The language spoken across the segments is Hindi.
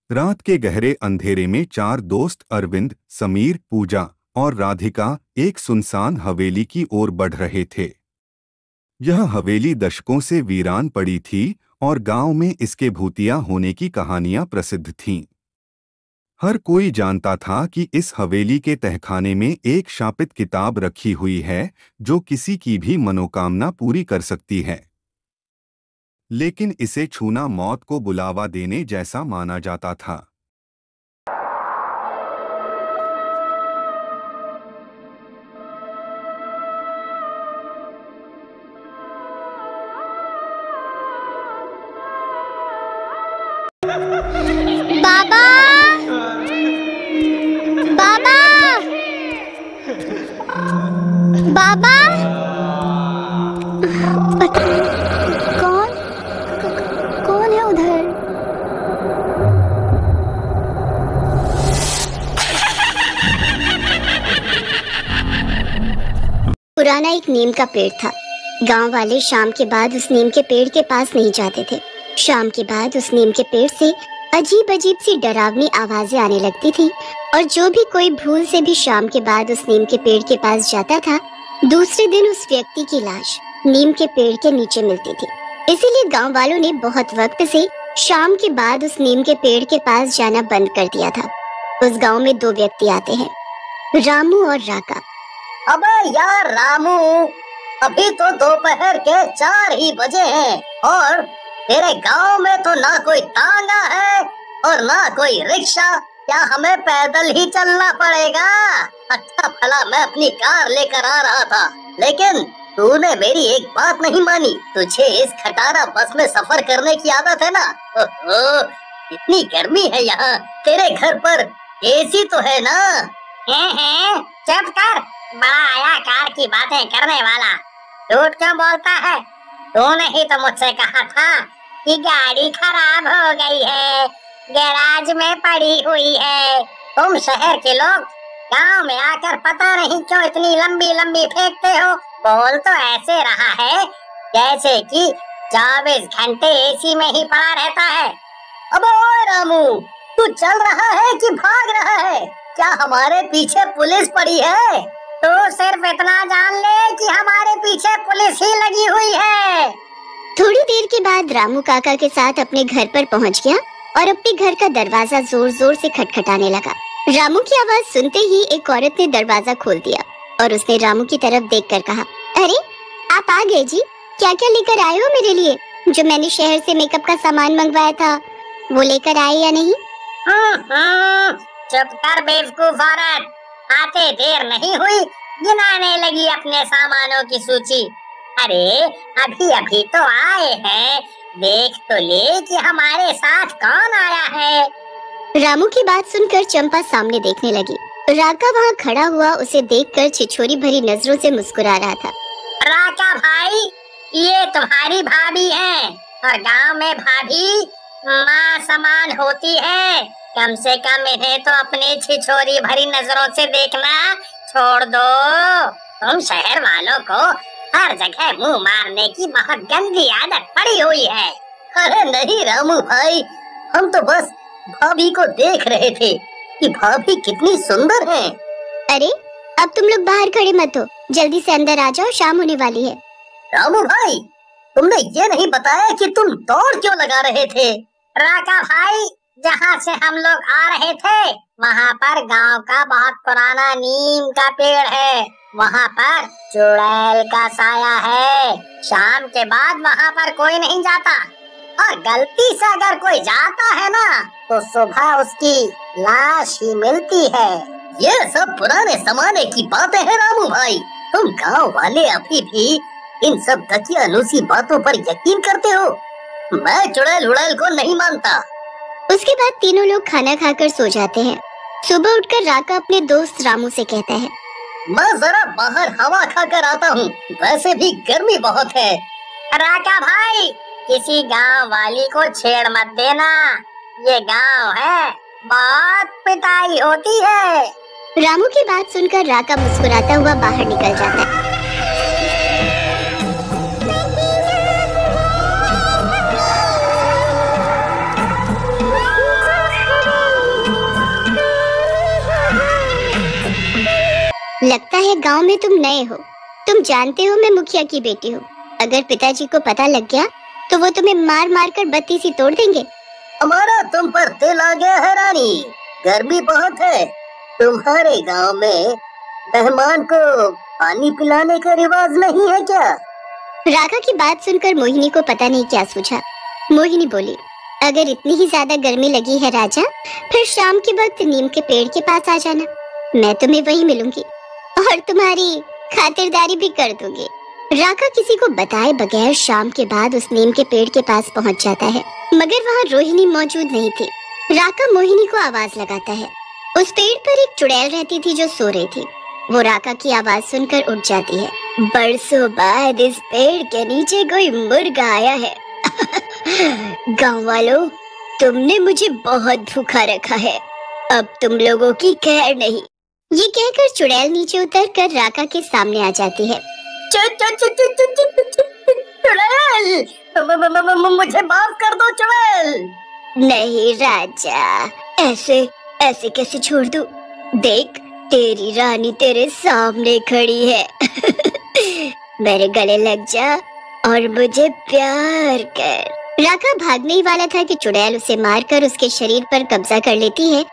रात के गहरे अंधेरे में चार दोस्त अरविंद, समीर, पूजा और राधिका एक सुनसान हवेली की ओर बढ़ रहे थे। यह हवेली दशकों से वीरान पड़ी थी और गांव में इसके भूतिया होने की कहानियां प्रसिद्ध थीं। हर कोई जानता था कि इस हवेली के तहखाने में एक शापित किताब रखी हुई है जो किसी की भी मनोकामना पूरी कर सकती है। लेकिन इसे छूना मौत को बुलावा देने जैसा माना जाता था। बाबा, बाबा, बाबा, कौन है उधर? पुराना एक नीम का पेड़ था। गांव वाले शाम के बाद उस नीम के पेड़ के पास नहीं जाते थे। शाम के बाद उस नीम के पेड़ से अजीब अजीब सी डरावनी आवाजें आने लगती थी और जो भी कोई भूल से भी शाम के बाद उस नीम के पेड़ के पास जाता था, दूसरे दिन उस व्यक्ति की लाश नीम के पेड़ के नीचे मिलती थी। इसीलिए गांव वालों ने बहुत वक्त से शाम के बाद उस नीम के पेड़ के पास जाना बंद कर दिया था। उस गांव में दो व्यक्ति आते हैं, रामू और राका। अबे यार रामू, अभी तो दोपहर के 4 ही बजे हैं और तेरे गांव में तो ना कोई तांगा है और ना कोई रिक्शा। क्या हमें पैदल ही चलना पड़ेगा? अच्छा भला मैं अपनी कार लेकर आ रहा था, लेकिन तूने मेरी एक बात नहीं मानी। तुझे इस खटारा बस में सफर करने की आदत है ना? ओहो, इतनी गर्मी है यहाँ। तेरे घर पर एसी तो है ना? चुप कर, बड़ा आया कार की बातें करने वाला। झूठ क्यों बोलता है? तूने ही तो मुझसे कहा था कि गाड़ी खराब हो गई है, गैराज में पड़ी हुई है। तुम शहर के लोग गांव में आकर पता नहीं क्यों इतनी लंबी लंबी फेंकते हो। बोल तो ऐसे रहा है जैसे कि 24 घंटे एसी में ही पड़ा रहता है। अबे ओए रामू, तू चल रहा है कि भाग रहा है? क्या हमारे पीछे पुलिस पड़ी है? तो सिर्फ इतना जान ले कि हमारे पीछे पुलिस ही लगी हुई है। थोड़ी देर के बाद रामू काका के साथ अपने घर पर पहुंच गया और अपने घर का दरवाजा जोर जोर से खटखटाने लगा। रामू की आवाज सुनते ही एक औरत ने दरवाजा खोल दिया और उसने रामू की तरफ देखकर कहा, अरे आप आ गए जी, क्या क्या लेकर आए हो मेरे लिए? जो मैंने शहर से मेकअप का सामान मंगवाया था वो लेकर आए या नहीं? चुप कर बेवकूफ औरत, आते देर नहीं हुई, गिनाने लगी अपने सामानों की सूची। अरे अभी अभी तो आए हैं, देख तो ले कि हमारे साथ कौन आया है। रामू की बात सुनकर चंपा सामने देखने लगी। राका वहाँ खड़ा हुआ उसे देखकर छिछोरी भरी नजरों से मुस्कुरा रहा था। राका भाई, ये तुम्हारी भाभी है और गांव में भाभी माँ समान होती है। कम से कम इन्हें तो अपनी छिछोरी भरी नजरों से देखना छोड़ दो। तुम शहर वालों को हर जगह मुंह मारने की बहुत गंदी आदत पड़ी हुई है। अरे नहीं रामू भाई, हम तो बस भाभी को देख रहे थे कि भाभी कितनी सुंदर है। अरे अब तुम लोग बाहर खड़े मत हो, जल्दी से अंदर आ जाओ, शाम होने वाली है। रामू भाई, तुमने ये नहीं बताया कि तुम दौड़ क्यों लगा रहे थे? राका भाई, जहाँ से हम लोग आ रहे थे वहाँ पर गांव का बहुत पुराना नीम का पेड़ है। वहाँ पर चुड़ैल का साया है। शाम के बाद वहाँ पर कोई नहीं जाता और गलती से अगर कोई जाता है ना तो सुबह उसकी लाश ही मिलती है। ये सब पुराने जमाने की बातें हैं रामू भाई। तुम गांव वाले अभी भी इन सब दकियानूसी बातों पर यकीन करते हो? मैं चुड़ैल उड़ैल को नहीं मानता। उसके बाद तीनों लोग खाना खाकर सो जाते हैं। सुबह उठकर राका अपने दोस्त रामू से कहता है, मैं जरा बाहर हवा खाकर आता हूँ, वैसे भी गर्मी बहुत है। राका भाई, किसी गांव वाली को छेड़ मत देना, ये गांव है, बहुत पिटाई होती है। रामू की बात सुनकर राका मुस्कुराता हुआ बाहर निकल जाता है। है गांव में तुम नए हो, तुम जानते हो मैं मुखिया की बेटी हूँ। अगर पिताजी को पता लग गया तो वो तुम्हें मार मार कर बत्ती सी तोड़ देंगे। हमारा तुम पर दिल आ गया है रानी, गर्मी बहुत है। तुम्हारे गांव में मेहमान को पानी पिलाने का रिवाज नहीं है क्या? राका की बात सुनकर मोहिनी को पता नहीं क्या सूझा। मोहिनी बोली, अगर इतनी ही ज्यादा गर्मी लगी है राजा, फिर शाम के वक्त नीम के पेड़ के पास आ जाना, मैं तुम्हें वहीं मिलूंगी और तुम्हारी खातिरदारी भी कर दूंगी। राका किसी को बताए बगैर शाम के बाद उस नीम के पेड़ के पास पहुंच जाता है, मगर वहाँ रोहिणी मौजूद नहीं थी। राका मोहिनी को आवाज लगाता है। उस पेड़ पर एक चुड़ैल रहती थी जो सो रही थी। वो राका की आवाज सुनकर उठ जाती है। बरसों बाद इस पेड़ के नीचे कोई मुर्गा आया है। गांव वालों, तुमने मुझे बहुत भूखा रखा है, अब तुम लोगों की खैर नहीं। ये कहकर चुड़ैल नीचे उतरकर राका के सामने आ जाती है। चुड़ैल, मुझे माफ कर दो चुड़ैल। नहीं राजा, ऐसे कैसे छोड़ दूं? देख, तेरी रानी तेरे सामने खड़ी है। मेरे गले लग जा और मुझे प्यार कर। राका भागने ही वाला था कि चुड़ैल उसे मारकर उसके शरीर पर कब्जा कर लेती है।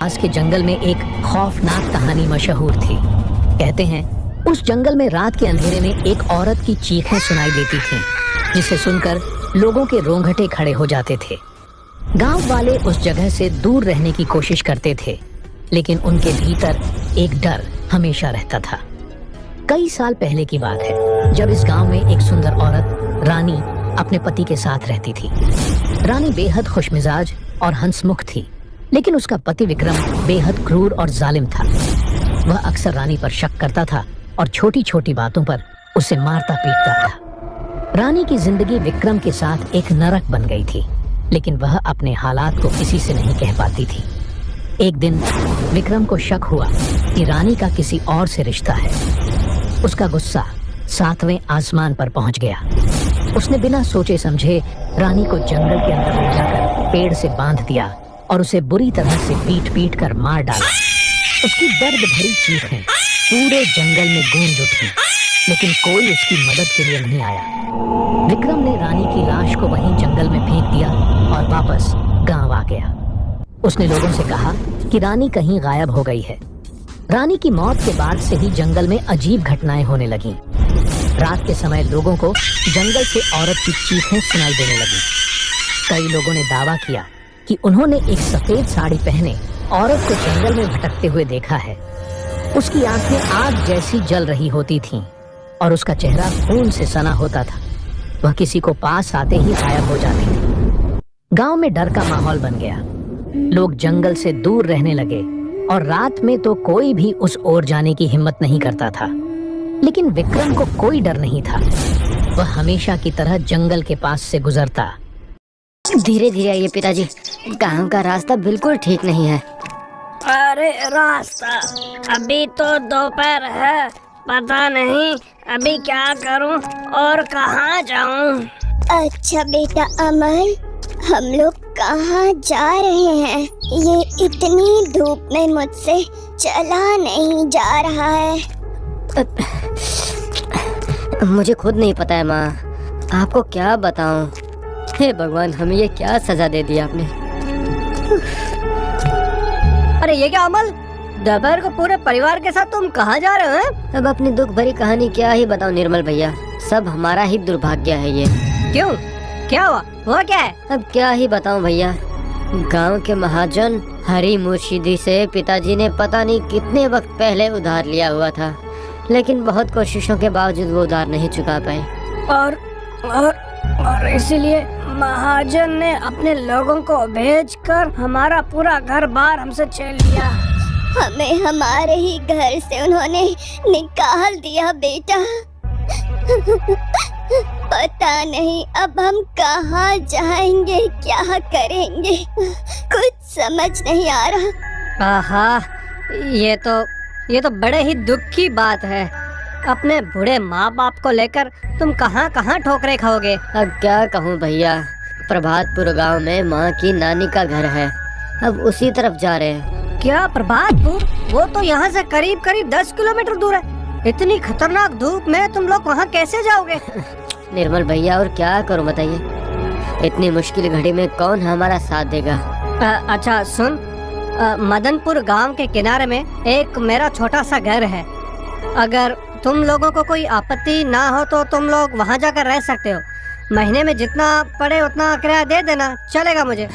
पास के जंगल में एक खौफनाक कहानी मशहूर थी। कहते हैं उस जंगल में रात के अंधेरे में एक औरत की चीखें सुनाई देती थीं, जिसे सुनकर लोगों के रोंगटे खड़े हो जाते थे। गांव वाले उस जगह से दूर रहने की कोशिश करते थे, लेकिन उनके भीतर एक डर हमेशा रहता था। कई साल पहले की बात है, जब इस गांव में एक सुंदर औरत रानी अपने पति के साथ रहती थी। रानी बेहद खुशमिजाज और हंसमुख थी, लेकिन उसका पति विक्रम बेहद क्रूर और जालिम था। वह अक्सर रानी पर शक करता था और छोटी छोटी बातों पर उसे मारता पीटता था। रानी की जिंदगी विक्रम के साथ एक नरक बन गई थी, लेकिन वह अपने हालात को किसी से नहीं कह पाती थी। एक दिन विक्रम को शक हुआ कि रानी का किसी और से रिश्ता है। उसका गुस्सा 7वें आसमान पर पहुंच गया। उसने बिना सोचे समझे रानी को जंगल के अंदर ले जाकर पेड़ से बांध दिया और उसे बुरी तरह से पीट पीट कर मार डाला। उसकी दर्द भरी चीखें पूरे जंगल में गूंज उठी, लेकिन कोई उसकी मदद के लिए नहीं आया। विक्रम ने रानी की लाश को वहीं जंगल में फेंक दिया और वापस गांव आ गया। उसने लोगों से कहा कि रानी कहीं गायब हो गई है। रानी की मौत के बाद से ही जंगल में अजीब घटनाएं होने लगीं। रात के समय लोगों को जंगल से औरत की चीखें सुनाई देने लगीं। कई लोगों ने दावा किया कि उन्होंने एक सफेद साड़ी पहने औरत को जंगल में भटकते हुए देखा है। उसकी आंखें आग जैसी जल रही होती थीं और उसका चेहरा खून से सना होता था। वह किसी को पास आते ही गायब हो जाती थी। गांव में डर का माहौल बन गया। लोग जंगल से दूर रहने लगे और रात में तो कोई भी उस ओर जाने की हिम्मत नहीं करता था। लेकिन विक्रम को कोई डर नहीं था। वह हमेशा की तरह जंगल के पास से गुजरता। धीरे धीरे आइए पिताजी, गांव का रास्ता बिल्कुल ठीक नहीं है। अरे रास्ता, अभी तो दोपहर है, पता नहीं अभी क्या करूं और कहां जाऊं। अच्छा बेटा अमल, हम लोग कहाँ जा रहे हैं? ये इतनी धूप में मुझसे चला नहीं जा रहा है। मुझे खुद नहीं पता है माँ, आपको क्या बताऊं। हे भगवान, हमें ये क्या सजा दे दी आपने। अरे ये क्या अमल, दोपहर को पूरे परिवार के साथ तुम कहाँ जा रहे हो? अब अपनी दुख भरी कहानी क्या ही बताऊं निर्मल भैया, सब हमारा ही दुर्भाग्य है ये। क्यों, क्या हुआ? हुआ क्या है? अब क्या ही बताऊं भैया, गांव के महाजन हरी मुर्शिदी से पिताजी ने पता नहीं कितने वक्त पहले उधार लिया हुआ था, लेकिन बहुत कोशिशों के बावजूद वो उधार नहीं चुका पाए। और इसीलिए महाजन ने अपने लोगों को भेजकर हमारा पूरा घर बार हमसे छीन लिया। हमें हमारे ही घर से उन्होंने निकाल दिया बेटा। पता नहीं अब हम कहाँ जाएंगे, क्या करेंगे, कुछ समझ नहीं आ रहा। आहा, ये तो बड़े ही दुख की बात है। अपने बूढ़े माँ बाप को लेकर तुम कहाँ कहाँ ठोकरे खाओगे। अब क्या कहूँ भैया, प्रभातपुर गांव में माँ की नानी का घर है, अब उसी तरफ जा रहे हैं। क्या प्रभातपुर? वो तो यहाँ से करीब 10 किलोमीटर दूर है। इतनी खतरनाक धूप में तुम लोग वहाँ कैसे जाओगे? निर्मल भैया, और क्या करूँ बताइए, इतनी मुश्किल घड़ी में कौन हमारा साथ देगा। अच्छा सुन, मदनपुर गांव के किनारे में एक मेरा छोटा सा घर है। अगर तुम लोगों को कोई आपत्ति ना हो तो तुम लोग वहाँ जाकर रह सकते हो। महीने में जितना पड़े उतना किराया दे देना, चलेगा मुझे।